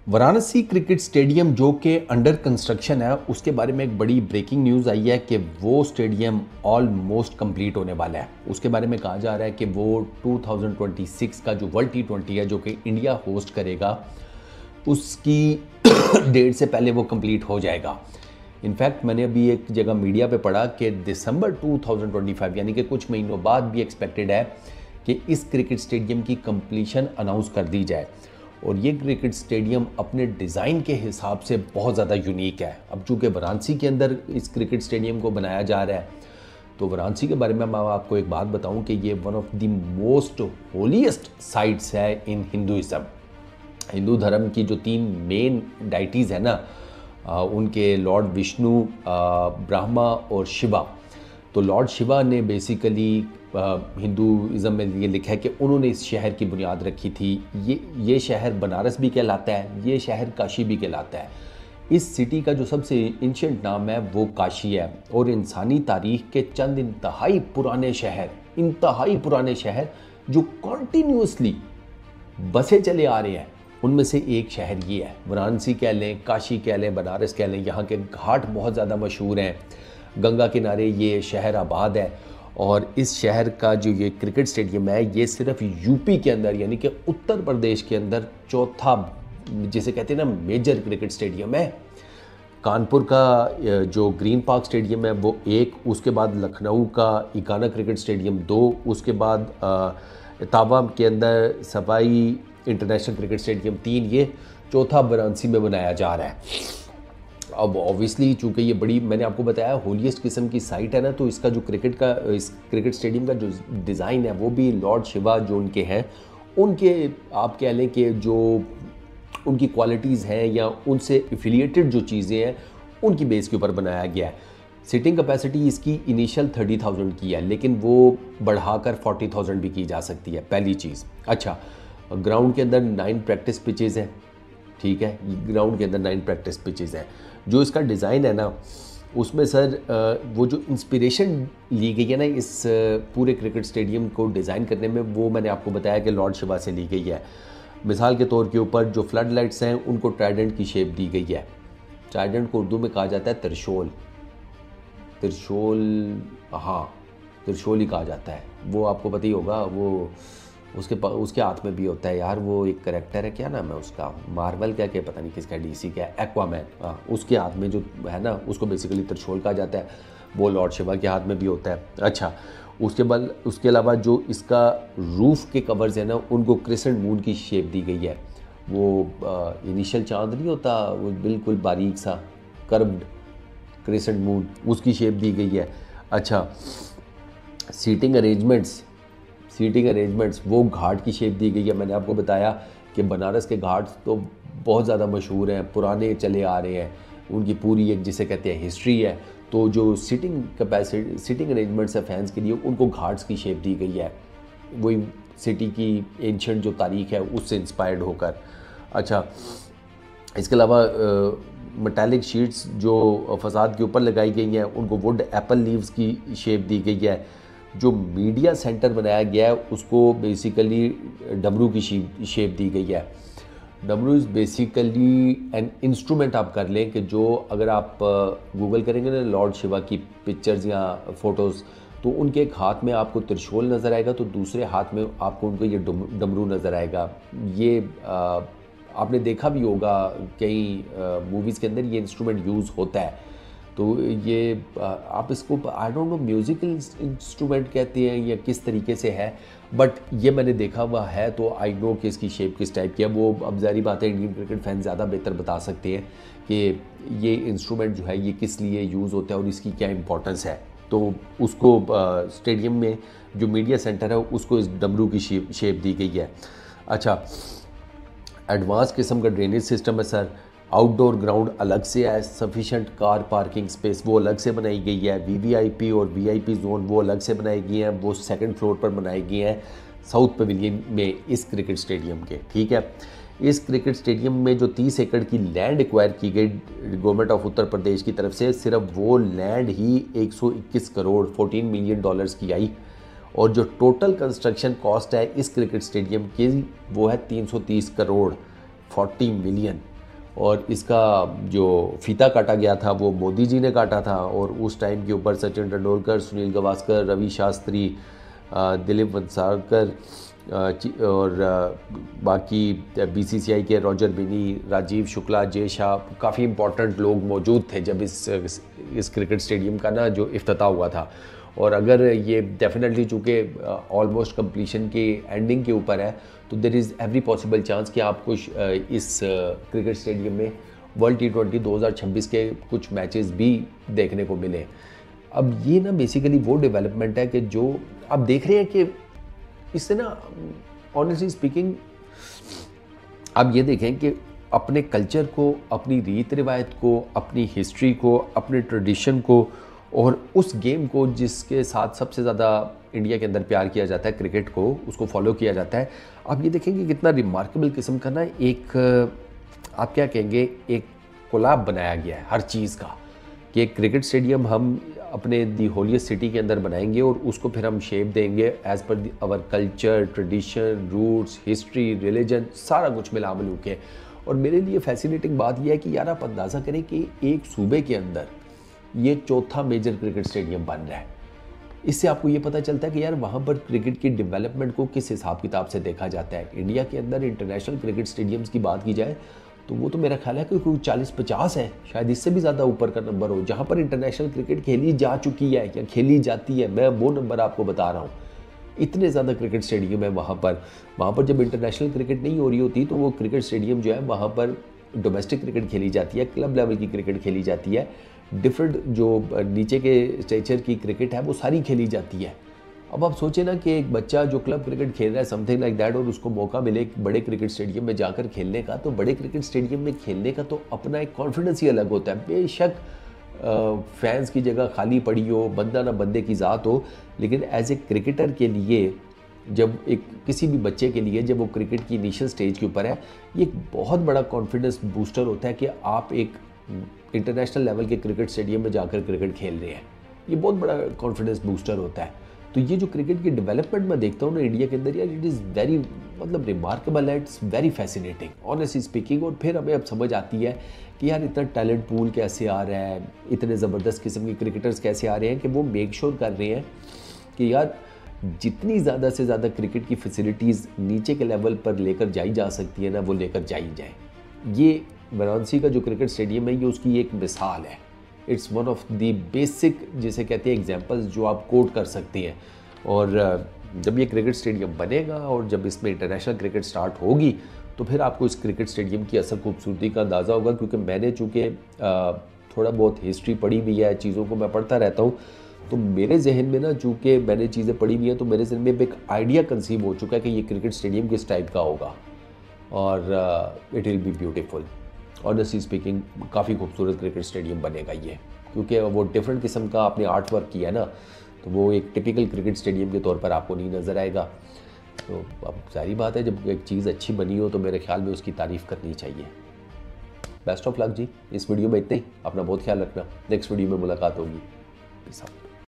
Varanasi cricket stadium जो कि under construction है, उसके बारे में एक बड़ी ब्रेकिंग न्यूज़ आई है कि वो स्टेडियम ऑलमोस्ट कंप्लीट होने वाला है। उसके बारे में कहा जा रहा है कि वो 2026 का जो वर्ल्ड T20 है, जो कि इंडिया होस्ट करेगा, उसकी डेट से पहले वो कंप्लीट हो जाएगा। इनफैक्ट मैंने अभी एक जगह मीडिया पे पढ़ा कि दिसंबर 2025 यानी कि कुछ महीनों बाद भी एक्सपेक्टेड है कि इस क्रिकेट स्टेडियम की कंप्लीशन अनाउंस कर दी जाए। और ये क्रिकेट स्टेडियम अपने डिज़ाइन के हिसाब से बहुत ज़्यादा यूनिक है। अब चूँकि वाराणसी के अंदर इस क्रिकेट स्टेडियम को बनाया जा रहा है, तो वाराणसी के बारे में मैं आपको एक बात बताऊं कि ये one of the most holiest sites है इन हिंदुइज़्म। हिंदू धर्म की जो 3 मेन डाइटीज़ है ना, उनके लॉर्ड विष्णु, ब्रह्मा और शिवा। तो लॉर्ड शिवा ने बेसिकली हिंदुइज़्म में ये लिखा है कि उन्होंने इस शहर की बुनियाद रखी थी। ये शहर बनारस भी कहलाता है, ये शहर काशी भी कहलाता है। इस सिटी का जो सबसे एंशिएंट नाम है वो काशी है। और इंसानी तारीख के चंद इंतहाई पुराने शहर जो कॉन्टीन्यूसली बसे चले आ रहे हैं, उनमें से एक शहर ये है। वाराणसी कह लें, काशी कह लें, बनारस कह लें, यहाँ के घाट बहुत ज़्यादा मशहूर हैं। गंगा किनारे ये शहर आबाद है। और इस शहर का जो ये क्रिकेट स्टेडियम है, ये सिर्फ यूपी के अंदर यानी कि उत्तर प्रदेश के अंदर चौथा, जिसे कहते हैं ना, मेजर क्रिकेट स्टेडियम है। कानपुर का जो ग्रीन पार्क स्टेडियम है वो 1, उसके बाद लखनऊ का इकाना क्रिकेट स्टेडियम 2, उसके बाद इटावा के अंदर सवाई इंटरनेशनल क्रिकेट स्टेडियम 3, ये चौथा वाराणसी में बनाया जा रहा है। अब ऑब्वियसली चूँकि ये बड़ी, मैंने आपको बताया, होलीएस्ट किस्म की साइट है ना, तो इसका जो इस क्रिकेट स्टेडियम का जो डिज़ाइन है वो भी लॉर्ड शिवा जो उनके हैं, उनके आप कह लें कि जो उनकी क्वालिटीज़ हैं या उनसे एफिलिएटेड जो चीज़ें हैं, उनकी बेस के ऊपर बनाया गया है। सिटिंग कैपेसिटी इसकी इनिशियल 30,000 की है, लेकिन वो बढ़ाकर 40,000 भी की जा सकती है, पहली चीज़। अच्छा, ग्राउंड के अंदर 9 प्रैक्टिस पिचेज़ हैं, ठीक है, ग्राउंड के अंदर 9 प्रैक्टिस पिचेज़ हैं। जो इसका डिज़ाइन है ना, उसमें सर वो जो इंस्पिरेशन ली गई है ना इस पूरे क्रिकेट स्टेडियम को डिज़ाइन करने में, वो मैंने आपको बताया कि लॉर्ड शिवा से ली गई है। मिसाल के तौर के ऊपर जो फ्लड लाइट्स हैं उनको ट्राइडेंट की शेप दी गई है। ट्राइडेंट को उर्दू में कहा जाता है त्रिशूल, हाँ, त्रिशूल ही कहा जाता है। वो आपको पता ही होगा, वो उसके हाथ में भी होता है यार, वो एक कैरेक्टर है, क्या नाम है उसका, मार्वल क्या पता नहीं किसका, डीसी का, एक्वामैन, हाँ, उसके हाथ में जो है ना, उसको बेसिकली त्रिशूल कहा जाता है। वो लॉर्ड शिवा के हाथ में भी होता है। अच्छा, उसके अलावा जो इसका रूफ़ के कवर्स हैं ना, उनको क्रिसेंट मून की शेप दी गई है। वो इनिशियल चांद नहीं होता, वो बिल्कुल बारीक सा कर्व्ड क्रिसेंट मून, उसकी शेप दी गई है। अच्छा, सीटिंग अरेंजमेंट्स वो घाट की शेप दी गई है। मैंने आपको बताया कि बनारस के घाट तो बहुत ज़्यादा मशहूर हैं, पुराने चले आ रहे हैं, उनकी पूरी एक जिसे कहते हैं हिस्ट्री है। तो जो सिटिंग अरेंजमेंट्स है फैंस के लिए, उनको घाट्स की शेप दी गई है, वही सिटी की एंशिएंट जो तारीख है उससे इंस्पायर्ड होकर। अच्छा, इसके अलावा मेटालिक शीट्स जो फसाद के ऊपर लगाई गई हैं, उनको वुड एप्पल लीव्स की शेप दी गई है। जो मीडिया सेंटर बनाया गया है उसको बेसिकली डमरू की शेप दी गई है। डमरू इज़ बेसिकली एन इंस्ट्रूमेंट, आप कर लें कि जो अगर आप गूगल करेंगे ना लॉर्ड शिवा की पिक्चर्स या फोटोज़, तो उनके एक हाथ में आपको त्रिशूल नज़र आएगा, तो दूसरे हाथ में आपको उनको ये डमरू नज़र आएगा। ये आपने देखा भी होगा कई मूवीज़ के अंदर ये इंस्ट्रूमेंट यूज़ होता है। तो ये आप इसको I don't know musical instrument कहते हैं या किस तरीके से है, बट ये मैंने देखा हुआ है, तो आई नो कि इसकी शेप किस टाइप की है। वो अब ज़ाहिर बात है, इंडियन क्रिकेट फैन ज़्यादा बेहतर बता सकते हैं कि ये इंस्ट्रूमेंट जो है ये किस लिए यूज़ होता है और इसकी क्या इंपॉर्टेंस है। तो उसको स्टेडियम में जो मीडिया सेंटर है उसको इस डमरू की शेप दी गई है। अच्छा, एडवांस किस्म का ड्रेनेज सिस्टम है सर। आउटडोर ग्राउंड अलग से है, सफिशेंट कार पार्किंग स्पेस वो अलग से बनाई गई है। वीवीआईपी और वीआईपी जोन वो अलग से बनाई गई हैं, वो 2nd फ्लोर पर बनाई गई हैं साउथ पवेलियन में इस क्रिकेट स्टेडियम के, ठीक है। इस क्रिकेट स्टेडियम में जो 30 एकड़ की लैंड एक्वायर की गई गवर्नमेंट ऑफ उत्तर प्रदेश की तरफ से, सिर्फ वो लैंड ही 121 करोड़ 14 मिलियन डॉलर्स की आई। और जो टोटल कंस्ट्रक्शन कॉस्ट है इस क्रिकेट स्टेडियम की वो है 330 करोड़ 40 मिलियन। और इसका जो फीता काटा गया था वो मोदी जी ने काटा था, और उस टाइम के ऊपर सचिन तेंदुलकर, सुनील गावस्कर, रवि शास्त्री, दिलीप वंसारकर और बाकी बीसीसीआई के रॉजर बिनी, राजीव शुक्ला, जय शाह, काफ़ी इंपॉर्टेंट लोग मौजूद थे जब इस क्रिकेट स्टेडियम का ना जो इफ्तिताह हुआ था। और अगर ये डेफिनेटली चूँकि ऑलमोस्ट कंप्लीशन के एंडिंग के ऊपर है, तो there is every possible chance कि आपको इस क्रिकेट स्टेडियम में वर्ल्ड T20 2026 के कुछ मैचेस भी देखने को मिले। अब ये ना बेसिकली वो डेवलपमेंट है कि जो आप देख रहे हैं कि इससे ना ऑनेस्टली स्पीकिंग आप ये देखें कि अपने कल्चर को, अपनी रीत रिवायत को, अपनी हिस्ट्री को, अपने ट्रेडिशन को और उस गेम को जिसके साथ सबसे ज़्यादा इंडिया के अंदर प्यार किया जाता है, क्रिकेट को, उसको फॉलो किया जाता है। आप ये देखेंगे कितना रिमार्केबल किस्म का ना एक आप क्या कहेंगे, एक कोलैब बनाया गया है हर चीज़ का, कि एक क्रिकेट स्टेडियम हम अपने दी होलियस्ट सिटी के अंदर बनाएंगे और उसको फिर हम शेप देंगे as per our culture, tradition, roots, history, religion, सारा कुछ मिला मिलू के। और मेरे लिए फैसिनेटिंग बात यह है कि यार आप अंदाज़ा करें कि एक सूबे के अंदर ये चौथा मेजर क्रिकेट स्टेडियम बन रहा है। इससे आपको ये पता चलता है कि यार वहाँ पर क्रिकेट की डेवलपमेंट को किस हिसाब किताब से देखा जाता है। इंडिया के अंदर इंटरनेशनल क्रिकेट स्टेडियम्स की बात की जाए तो वो तो मेरा ख्याल है कि कोई 40-50 है, शायद इससे भी ज़्यादा ऊपर का नंबर हो, जहाँ पर इंटरनेशनल क्रिकेट खेली जा चुकी है या खेली जाती है। मैं वो नंबर आपको बता रहा हूँ, इतने ज़्यादा क्रिकेट स्टेडियम है वहाँ पर जब इंटरनेशनल क्रिकेट नहीं हो रही होती तो वो क्रिकेट स्टेडियम जो है वहाँ पर डोमेस्टिक क्रिकेट खेली जाती है, क्लब लेवल की क्रिकेट खेली जाती है, डिफरेंट जो नीचे के स्टेचर की क्रिकेट है वो सारी खेली जाती है। अब आप सोचें ना कि एक बच्चा जो क्लब क्रिकेट खेल रहा है समथिंग लाइक दैट, और उसको मौका मिले एक बड़े क्रिकेट स्टेडियम में जाकर खेलने का, तो बड़े क्रिकेट स्टेडियम में खेलने का तो अपना एक कॉन्फिडेंस ही अलग होता है। बेशक फैंस की जगह खाली पड़ी हो, बंदा ना बंदे की ज़ात हो, लेकिन एज ए क्रिकेटर के लिए, जब एक किसी भी बच्चे के लिए जब वो क्रिकेट की इनिशियल स्टेज के ऊपर है, ये एक बहुत बड़ा कॉन्फिडेंस बूस्टर होता है कि आप एक इंटरनेशनल लेवल के क्रिकेट स्टेडियम में जाकर क्रिकेट खेल रहे हैं। ये बहुत बड़ा कॉन्फिडेंस बूस्टर होता है। तो ये जो क्रिकेट की डेवलपमेंट मैं देखता हूँ ना इंडिया के अंदर, यार इट इज़ वेरी मतलब रिमार्केबल है, it's very fascinating honestly speaking. और फिर हमें अब समझ आती है कि यार इतना टैलेंट पूल कैसे आ रहा है, इतने ज़बरदस्त किस्म के क्रिकेटर्स कैसे आ रहे हैं कि वो मेक श्योर कर रहे हैं कि यार जितनी ज़्यादा से ज़्यादा क्रिकेट की फैसिलिटीज़ नीचे के लेवल पर लेकर जाई जा सकती है ना, वो लेकर जाई जाए। ये वाराणसी का जो क्रिकेट स्टेडियम है ये उसकी एक मिसाल है। It's one of the basic जिसे कहते हैं एग्जांपल्स जो आप कोट कर सकते हैं। और जब ये क्रिकेट स्टेडियम बनेगा और जब इसमें इंटरनेशनल क्रिकेट स्टार्ट होगी तो फिर आपको इस क्रिकेट स्टेडियम की असल खूबसूरती का अंदाज़ा होगा। क्योंकि मैंने चूँकि थोड़ा बहुत हिस्ट्री पढ़ी हुई है, चीज़ों को मैं पढ़ता रहता हूँ, तो मेरे जहन में ना चूँकि मैंने चीज़ें पढ़ी हुई हैं तो मेरे जहन में एक आइडिया कंसीव हो चुका है कि ये क्रिकेट स्टेडियम किस टाइप का होगा और it will be beautiful. Honestly speaking काफ़ी खूबसूरत क्रिकेट स्टेडियम बनेगा ये, क्योंकि वो डिफरेंट किस्म का आपने आर्ट वर्क किया है ना, तो वो एक टिपिकल क्रिकेट स्टेडियम के तौर पर आपको नहीं नज़र आएगा। तो अब सारी बात है, जब एक चीज़ अच्छी बनी हो तो मेरे ख्याल में उसकी तारीफ़ करनी चाहिए। बेस्ट ऑफ लक जी, इस वीडियो में इतना ही। अपना बहुत ख्याल रखना, नेक्स्ट वीडियो में मुलाकात होगी। Peace out.